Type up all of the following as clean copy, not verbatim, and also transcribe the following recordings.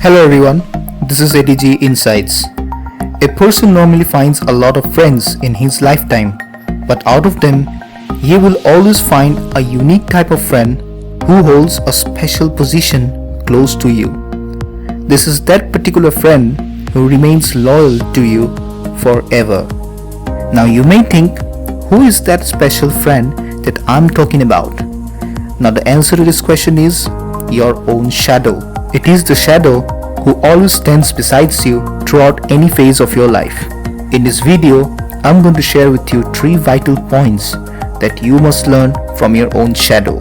Hello everyone, this is ADG Insights. A person normally finds a lot of friends in his lifetime, but out of them, he will always find a unique type of friend who holds a special position close to you. This is that particular friend who remains loyal to you forever. Now you may think, who is that special friend that I'm talking about? Now the answer to this question is your own shadow. It is the shadow who always stands beside you throughout any phase of your life. In this video, I'm going to share with you 3 vital points that you must learn from your own shadow.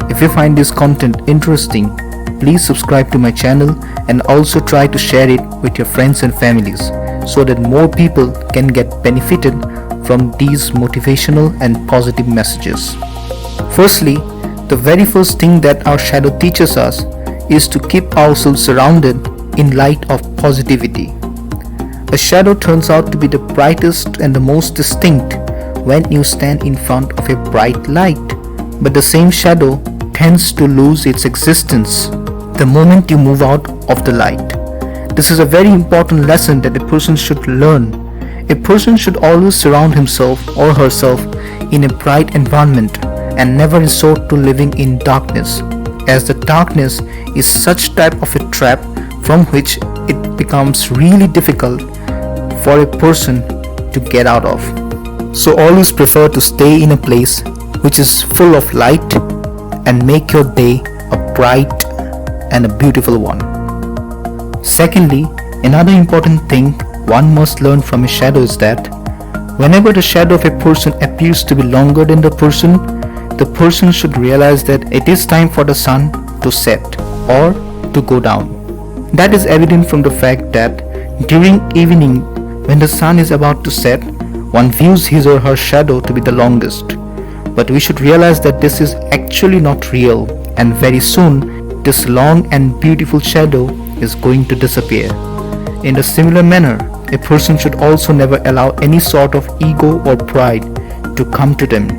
If you find this content interesting, please subscribe to my channel and also try to share it with your friends and families so that more people can get benefited from these motivational and positive messages. Firstly, the very first thing that our shadow teaches us is to keep ourselves surrounded in light of positivity. A shadow turns out to be the brightest and the most distinct when you stand in front of a bright light, but the same shadow tends to lose its existence the moment you move out of the light. This is a very important lesson that a person should learn. A person should always surround himself or herself in a bright environment and never resort to living in darkness, as the darkness is such type of a trap from which it becomes really difficult for a person to get out of. So always prefer to stay in a place which is full of light and make your day a bright and a beautiful one. Secondly, another important thing one must learn from a shadow is that whenever the shadow of a person appears to be longer than the person should realize that it is time for the sun to set or to go down. That is evident from the fact that during evening, when the sun is about to set, one views his or her shadow to be the longest. But we should realize that this is actually not real, and very soon this long and beautiful shadow is going to disappear. In a similar manner, a person should also never allow any sort of ego or pride to come to them,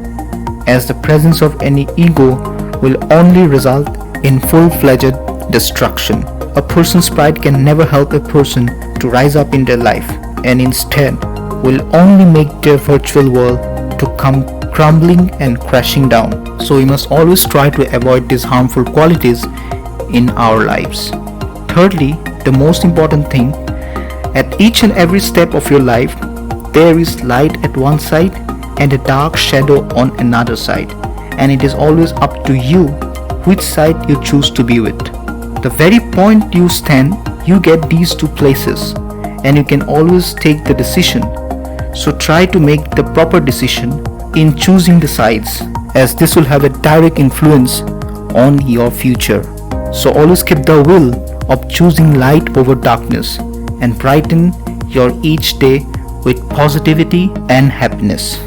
as the presence of any ego will only result in full-fledged destruction. A person's pride can never help a person to rise up in their life, and instead will only make their virtual world to come crumbling and crashing down. So we must always try to avoid these harmful qualities in our lives. Thirdly, the most important thing, at each and every step of your life, there is light at one side and a dark shadow on another side, and it is always up to you which side you choose to be with. The very point you stand, you get these two places, and you can always take the decision. So try to make the proper decision in choosing the sides, as this will have a direct influence on your future. So always keep the will of choosing light over darkness and brighten your each day with positivity and happiness.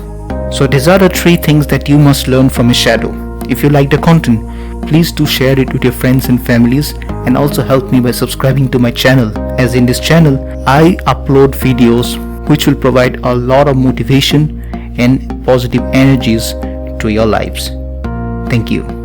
So these are the 3 things that you must learn from a shadow. If you like the content, please do share it with your friends and families, and also help me by subscribing to my channel, as in this channel I upload videos which will provide a lot of motivation and positive energies to your lives. Thank you.